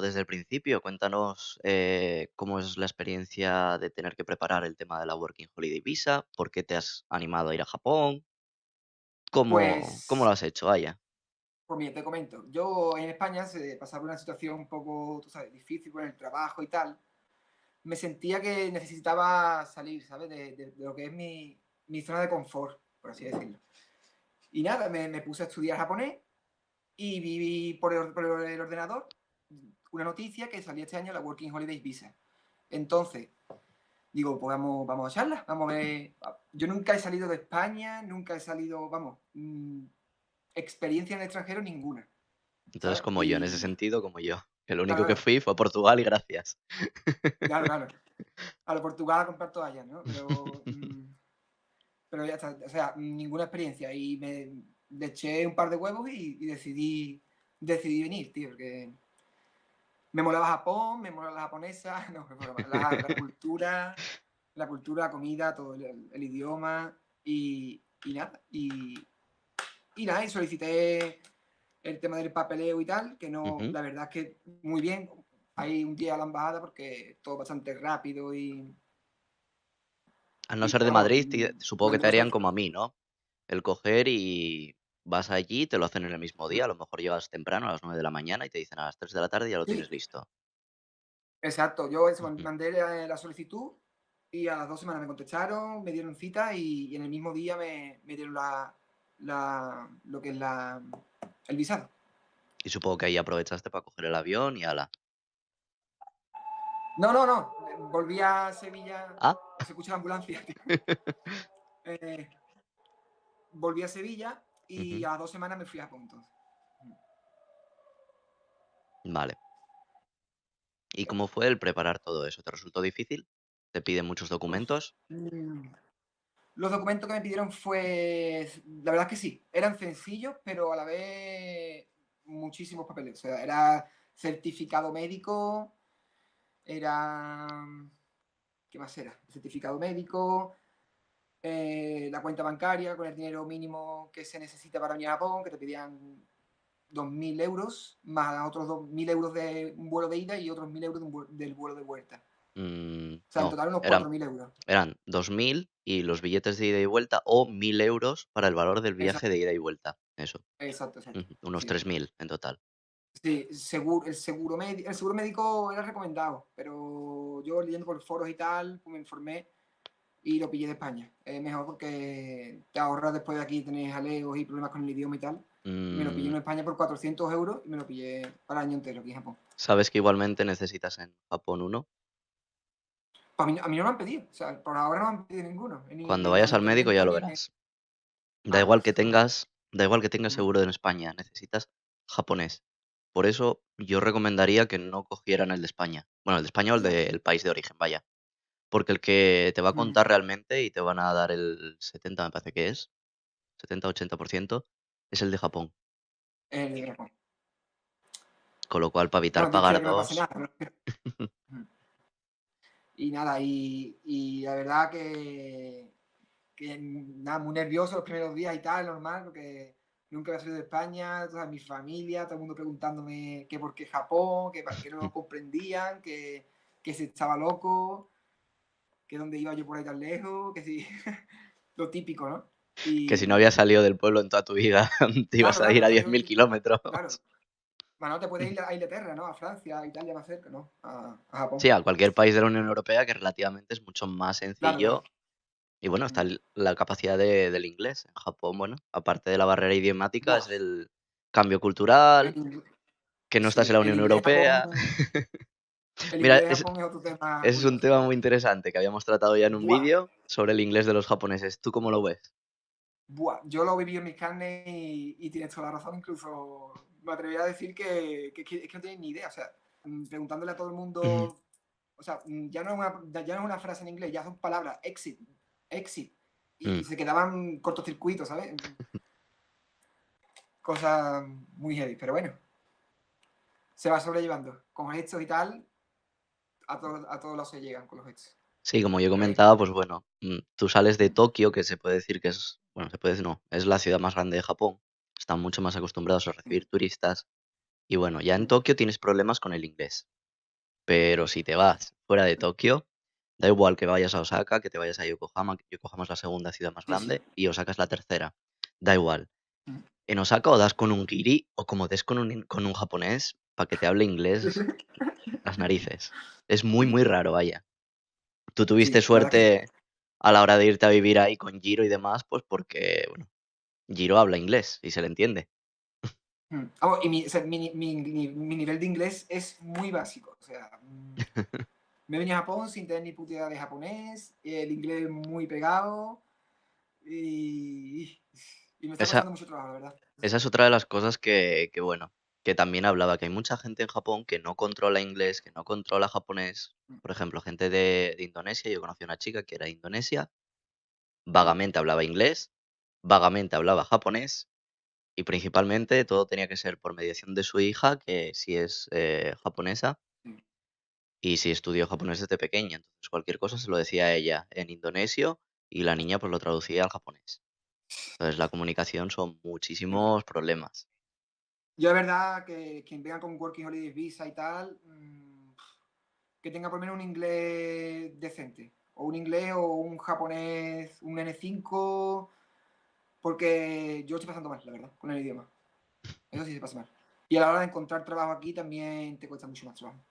desde el principio. Cuéntanos cómo es la experiencia de tener que preparar el tema de la Working Holiday Visa, por qué te has animado a ir a Japón, cómo Pues, lo has hecho, vaya. pues mira, te comento. Yo en España se pasaba por una situación un poco, tú sabes, difícil con el trabajo y tal. Me sentía que necesitaba salir, ¿sabes? De lo que es mi zona de confort, por así decirlo. Y nada, me puse a estudiar japonés y vi por el ordenador una noticia que salía este año la Working Holiday Visa. Entonces, digo, pues vamos a echarla, vamos a ver. Yo nunca he salido de España, nunca he salido, vamos, experiencia en el extranjero ninguna, Entonces, ¿sabes? como yo, en ese Y sentido, como yo. Que lo único que claro, fui fue a Portugal y gracias. claro, claro. A lo Portugal a comprar toallas, ¿no? Pero ya está, o sea, ninguna experiencia. Y le eché un par de huevos y decidí venir, tío, porque me molaba Japón, me molaba la japonesa, no, es broma, la cultura, la comida, todo el idioma y nada. Y nada, y solicité el tema del papeleo y tal, que no, Ujú. la verdad es que muy bien. Hay un día a la embajada porque todo bastante rápido Al no y ser de vamos, Madrid, supongo que te mantuve esa harían como a información. mí, ¿no? El coger y vas allí, te lo hacen en el mismo día. A lo mejor llegas temprano, a las 9 de la mañana, y te dicen a las 3 de la tarde ya lo tienes Sí, listo. exacto. Yo eso, Ujú. mandé la solicitud y a las 2 semanas me contestaron, me dieron cita y en el mismo día me dieron lo que es el visado. Y supongo que ahí aprovechaste para coger el avión y ala. No, no, no. Volví a Sevilla. Ah, Se escucha la ambulancia, tío. Eh, Volví a Sevilla y ujú, a las 2 semanas me fui a Japón, entonces. vale. ¿Y cómo fue el preparar todo eso? ¿Te resultó difícil? ¿Te piden muchos Uf. documentos? Mm. Los documentos que me pidieron fue, la verdad es que sí, eran sencillos, pero a la vez muchísimos papeles. O sea, era certificado médico, era, ¿qué más era? Certificado médico, la cuenta bancaria con el dinero mínimo que se necesita para venir a Japón, que te pedían 2.000 euros, más otros 2.000 euros de un vuelo de ida y otros 1.000 euros del vuelo de vuelta. O sea, en No, total unos eran 4.000 euros. 2.000 y los billetes de ida y vuelta o 1.000 euros para el valor del viaje Exacto, de ida y vuelta. Eso, exacto, exacto. unos Sí. 3.000 en total. Sí, el seguro médico era recomendado, pero yo leyendo por foros y tal, pues me informé y lo pillé de España. Es mejor porque te ahorras después de aquí tener jaleos y problemas con el idioma y tal. Y me lo pillé Mm, en España por 400 euros y me lo pillé para el año entero aquí en Japón. ¿Sabes que igualmente necesitas en Japón uno? A mí no me han pedido, o sea, por ahora no me han pedido ninguno, Cuando ni vayas al médico ya documento lo ni... verás. Ah, pues Da igual que tengas mm, seguro en España, necesitas japonés. Por eso yo recomendaría que no cogieran el de España. Bueno, el de España o el ya, del país de origen, vaya. Porque el que te va a mm, contar realmente y te van a dar el 70, me parece que es, 70-80%, es el de Japón. el Japón. Con lo cual, para evitar Bueno, Dios quiera pagar que no pase dos. nada. Mm. Y nada, y la verdad que nada, muy nervioso los primeros días y tal, normal, porque nunca había salido de España, toda mi familia, todo el mundo preguntándome que por qué Japón, que no lo comprendían, que si estaba loco, que dónde iba yo por ahí tan lejos, que si, lo típico, ¿no? Que si no habías Y salido del pueblo en toda tu vida, te claro, ibas a claro, ir a no diez sabía, mil kilómetros. claro, bueno, te puedes ir a Inglaterra, ¿no? A Francia, a Italia más cerca, ¿no? A Japón. Sí, a cualquier país de la Unión Europea que relativamente es mucho más Claro, claro. sencillo. Y bueno, está Mm. la capacidad del inglés. En Japón, bueno, aparte de la barrera idiomática, es Buah, el cambio cultural, el, que no estás en sí, la el Unión inglés de Europea. Japón, el Mira, inglés de Japón es otro tema ese es un curioso. tema muy interesante que habíamos tratado ya en un Buah, vídeo sobre el inglés de los japoneses. ¿Tú cómo lo ves? buah, yo lo viví en mis carnes y tienes toda la razón. Incluso me atrevería a decir es que no tienen ni idea. O sea, preguntándole a todo el Ujú. mundo, o sea, ya no es una frase en inglés, ya son palabras, exit, exit. Y Mm. se quedaban cortocircuitos, ¿sabes? Cosas muy heavy, pero bueno, se va sobrellevando. Con gestos y tal, a todos lados se llegan con los gestos. Sí, como yo Pero bien. comentaba, pues bueno, tú sales de Tokio, que se puede decir que es, bueno, se puede decir no, es la ciudad más grande de Japón. Están mucho más acostumbrados a recibir turistas. Y bueno, ya en Mm. Tokio tienes problemas con el inglés, pero si te vas fuera de Tokio, da igual que vayas a Osaka, que te vayas a Yokohama, que Yokohama es la segunda ciudad más Sí, sí. grande y Osaka es la tercera. Da igual. Mm. En Osaka o das con un guiri o como des con un japonés para que te hable inglés las narices. Es muy, muy raro, vaya. Tú tuviste Sí, la verdad es que suerte a la hora de irte a vivir ahí con Jiro y demás, pues porque, bueno, Jiro habla inglés y se le entiende. y mi, o sea, mi nivel de inglés es muy básico. O sea, me vine a Japón sin tener ni puta idea de japonés, el inglés muy pegado y, y me está Esa costando mucho trabajo, la verdad. Eso esa sí. es otra de las cosas que, bueno, que también hablaba, que hay mucha gente en Japón que no controla inglés, que no controla japonés. Mm, Por ejemplo, gente de Indonesia, yo conocí a una chica que era de Indonesia, mm, vagamente hablaba inglés, vagamente hablaba japonés y principalmente todo tenía que ser por mediación de su hija, que sí es, japonesa mm. y sí estudió japonés desde pequeña. Entonces, cualquier cosa se lo decía a ella en indonesio y la niña, pues, lo traducía al japonés. Entonces, la comunicación son muchísimos problemas. Yo, de verdad, que quien venga con Working Holiday Visa y tal, que tenga por lo menos un inglés decente. O un inglés o un japonés, un N5, porque yo estoy pasando mal, la verdad, con el idioma. Eso sí se pasa mal. Y a la hora de encontrar trabajo aquí también te cuesta mucho más trabajo.